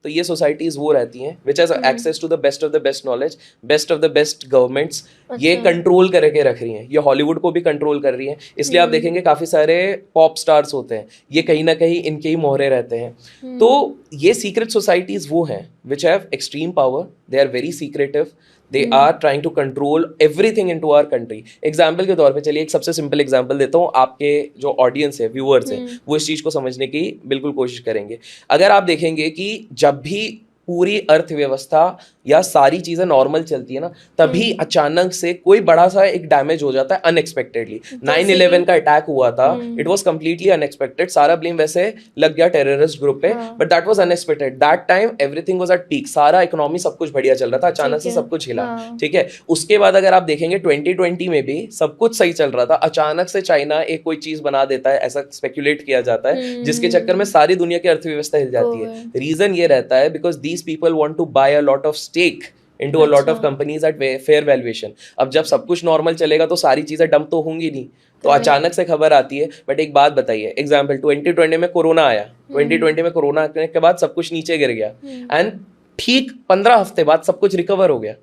तो ये सोसाइटीज वो रहती हैं which has access to the best knowledge, best of the best governments, ये कंट्रोल करके रख रही हैं, ये हॉलीवुड को भी कंट्रोल कर रही हैं। इसलिए आप देखेंगे काफी सारे पॉप स्टार्स होते हैं, ये कहीं ना कहीं इनके ही मोहरे रहते हैं। तो ये सीक्रेट सोसाइटीज वो हैं which have extreme power, they are very secretive, they are trying to control everything in to our country. Example के तौर पे चलिए एक सबसे सिंपल एग्जाम्पल देता हूँ, आपके जो ऑडियंस है, व्यूअर्स हैं, वो इस चीज़ को समझने की बिल्कुल कोशिश करेंगे। अगर आप देखेंगे कि जब भी पूरी अर्थव्यवस्था या सारी चीजें नॉर्मल चलती है ना, तभी अचानक से कोई बड़ा सा एक डैमेज हो जाता है अनएक्सपेक्टेडली। 9/11 का अटैक हुआ था, इट वाज कंप्लीटली अनएक्सपेक्टेड, सारा ब्लेम वैसे लग गया टेररिस्ट ग्रुप पे, but that was unexpected. That time everything was at peak, सारा इकोनॉमी सब कुछ बढ़िया चल रहा था, अचानक से सब कुछ हिला। ठीक है, उसके बाद अगर आप देखेंगे 2020 में भी सब कुछ सही चल रहा था, अचानक से चाइना एक कोई चीज बना देता है, ऐसा स्पेकुलेट किया जाता है, जिसके चक्कर में सारी दुनिया की अर्थव्यवस्था हिल जाती है। रीजन ये रहता है because these people want to buy a lot of stake into a lot of companies at fair valuation। अब जब सब कुछ नॉर्मल चलेगा तो सारी चीजें डंप तो होंगी नहीं, तो अचानक से खबर आती है। बट एक बात बताइए, एग्जाम्पल 2020 में कोरोना आया, 2020 में कोरोना आने के बाद सब कुछ नीचे गिर गया, एंड ठीक 15 हफ्ते बाद सब कुछ रिकवर हो गया।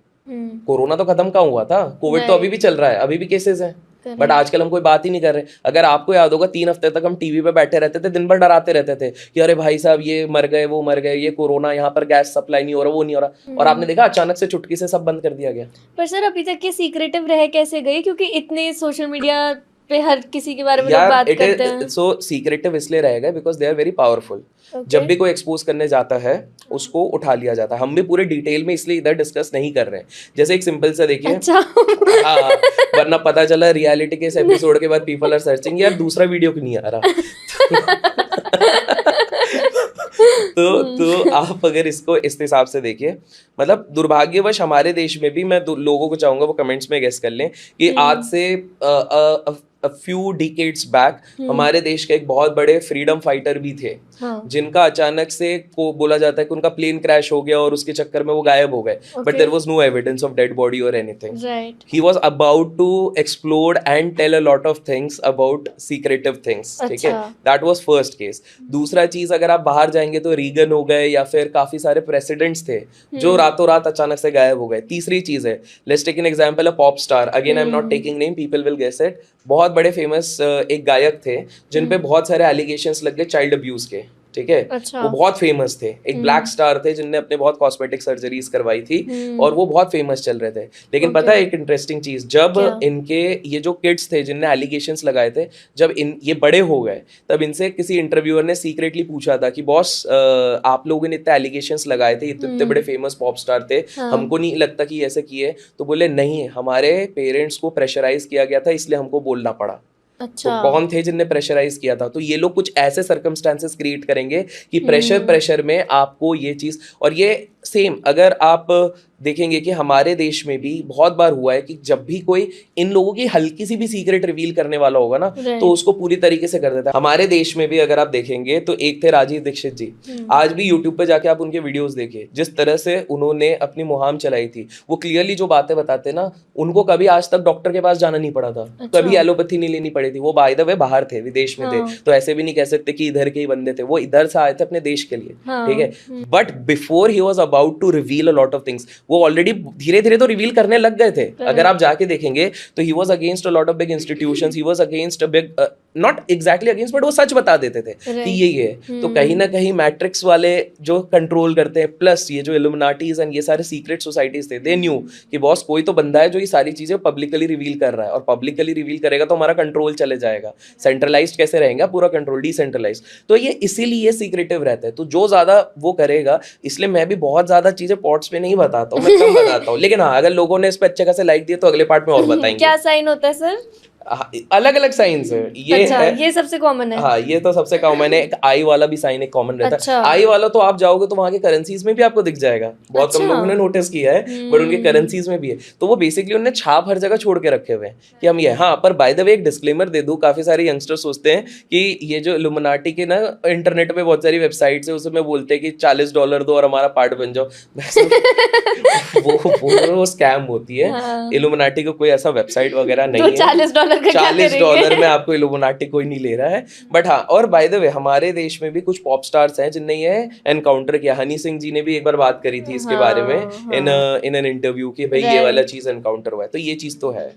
कोरोना तो खत्म कहाँ हुआ था, कोविड तो अभी भी चल रहा है, अभी भी केसेस हैं, बट आजकल हम कोई बात ही नहीं कर रहे। अगर आपको याद होगा 3 हफ्ते तक हम टीवी पे बैठे रहते थे, दिन भर डराते रहते थे कि अरे भाई साहब ये मर गए, वो मर गए, ये कोरोना, यहाँ पर गैस सप्लाई नहीं हो रहा, वो नहीं हो रहा, और आपने देखा अचानक से चुटकी से सब बंद कर दिया गया। पर सर अभी तक ये सीक्रेटिव रह कैसे गई, क्योंकि इतने सोशल मीडिया पे हर किसी के बारे में लोग बात करते हैं। सो सीक्रेटिव इसलिए रहेगा because they are very powerful. जब भी कोई एक्सपोज करने जाता है उसको उठा लिया जाता है। हम भी पूरे डिटेल में इसलिए इधर डिस्कस नहीं कर रहे हैं। जैसे एक सिंपल सा देखिए, अच्छा। हाँ, वरना पता चला रियलिटी के इस एपिसोड के बाद पीपल आर सर्चिंग यार दूसरा वीडियो क्यों नहीं आ रहा। तो आप अगर इसको इस हिसाब से देखिए, मतलब दुर्भाग्यवश हमारे देश में भी, मैं लोगों को चाहूंगा वो कमेंट्स में गेस कर लें कि आज से a few decades back हमारे देश के एक बहुत बड़े फ्रीडम फाइटर भी थे, जिनका अचानक से को बोला जाता है कि उनका प्लेन क्रैश हो गया और उसके चक्कर में वो गायब हो गए, but there was no evidence of dead body और anything. He was about to explore and tell a lot of things about secretive things. ठीक है, दैट वाज फर्स्ट केस। दूसरा चीज, अगर आप बाहर जाएंगे तो रीगन हो गए या फिर काफी सारे प्रेसिडेंट्स थे जो रातों रात अचानक से गायब हो गए। तीसरी चीज है, let's take an example a pop star, again I am not taking name, people will guess it. बहुत बड़े फेमस एक गायक थे जिन पे बहुत सारे एलिगेशंस लग गए चाइल्ड अब्यूज के। ठीक है, अच्छा। वो बहुत फेमस थे, एक ब्लैक स्टार थे जिनने अपने बहुत कॉस्मेटिक सर्जरीज करवाई थी और वो बहुत फेमस चल रहे थे। लेकिन पता है एक इंटरेस्टिंग चीज, जब इनके ये जो किड्स थे जिनने एलिगेशंस लगाए थे, जब ये बड़े हो गए तब इनसे किसी इंटरव्यूअर ने सीक्रेटली पूछा था कि बॉस आप लोगों ने इतने एलिगेशंस लगाए थे, इतने बड़े फेमस पॉप स्टार थे, हमको नहीं लगता कि ऐसे किए। तो बोले नहीं, हमारे पेरेंट्स को प्रेशराइज किया गया था इसलिए हमको बोलना पड़ा। अच्छा। तो कौन थे जिनने प्रेशराइज किया था? तो ये लोग कुछ ऐसे सर्कमस्टांसेस क्रिएट करेंगे कि प्रेशर में आपको ये चीज, और ये सेम अगर आप देखेंगे कि हमारे देश में भी बहुत बार हुआ है कि जब भी कोई इन लोगों की हल्की सी भी सीक्रेट रिवील करने वाला होगा ना, तो उसको पूरी तरीके से कर देता है। हमारे देश में भी अगर आप देखेंगे तो एक थे राजीव दीक्षित जी, आज भी यूट्यूब पे जाके आप उनके वीडियोस देखिए, जिस तरह से उन्होंने अपनी मुहिम चलाई थी, वो क्लियरली जो बातें बताते ना, उनको कभी आज तक डॉक्टर के पास जाना नहीं पड़ा था। अच्छा। कभी एलोपैथी नहीं लेनी पड़ी थी। वो बाय द वे बाहर थे, विदेश में थे, तो ऐसे भी नहीं कह सकते कि इधर के ही बंदे थे, वो इधर से आए थे अपने देश के लिए। ठीक है, but before he was about to reveal a lot of things, वो ऑलरेडी धीरे धीरे तो रिवील करने लग गए थे। अगर आप जाके देखेंगे तो he was against a lot of big institutions, he was against a big, not exactly against, but वो सच बता देते थे कि ये है। तो कहीं ना कहीं मैट्रिक्स वाले जो कंट्रोल करते हैं, प्लस ये जो इल्यूमिनाटीज एंड ये सारे सीक्रेट सोसाइटीज थे, दे न्यू कि बॉस कोई तो बंदा है जो ये सारी चीजें पब्लिकली रिवील कर रहा है, और पब्लिकली रिवील करेगा तो हमारा कंट्रोल चले जाएगा। सेंट्रलाइज्ड कैसे रहेगा पूरा कंट्रोल, डिसेंट्रलाइज्ड। तो ये इसीलिए सीक्रेटिव रहता है। तो जो ज्यादा वो करेगा, इसलिए मैं भी बहुत ज्यादा चीजें पॉट्स पे नहीं बताता हूँ, मैं कम बताता हूँ। लेकिन हाँ, अगर लोगों ने इस पे अच्छे खासे लाइक दिए तो अगले पार्ट में और बताएंगे। क्या साइन होता है सर? अलग अलग साइंस है ये। अच्छा, है ये सबसे कॉमन है। हाँ, ये तो सबसे कॉमन है। एक आई वाला भी साइन एक कॉमन रहता है। अच्छा। आई वाला तो आप जाओगे तो वहां के करेंसीज में भी आपको दिख जाएगा। बहुत कम लोगों ने नोटिस किया है, बट उनके करेंसीज में भी है। तो वो बेसिकली उन्होंने छाप हर जगह छोड़ के रखे हुए हैं कि हम ये। हाँ, पर बाय द वे एक डिस्क्लेमर दे दूं, काफी सारे यंगस्टर्स सोचते हैं कि ये जो इल्यूमिनाटी के ना, इंटरनेट पे बहुत सारी वेबसाइट्स है, उसमें बोलते हैं कि $40 दो और हमारा पार्ट बन जाओ। वो स्कैम होती है। इल्यूमिनाटी को कोई ऐसा वेबसाइट वगैरह नहीं है। $40 $40 का क्या $40 में आपको इल्यूमिनाटी कोई नहीं ले रहा है। बट हाँ, और बाय द वे हमारे देश में भी कुछ पॉप स्टार्स हैं जिनने ये एनकाउंटर किया। हनी सिंह जी ने भी एक बार बात करी थी इसके बारे में इन एन इंटरव्यू कि भाई ये वाला चीज एनकाउंटर हुआ है, तो ये चीज तो है।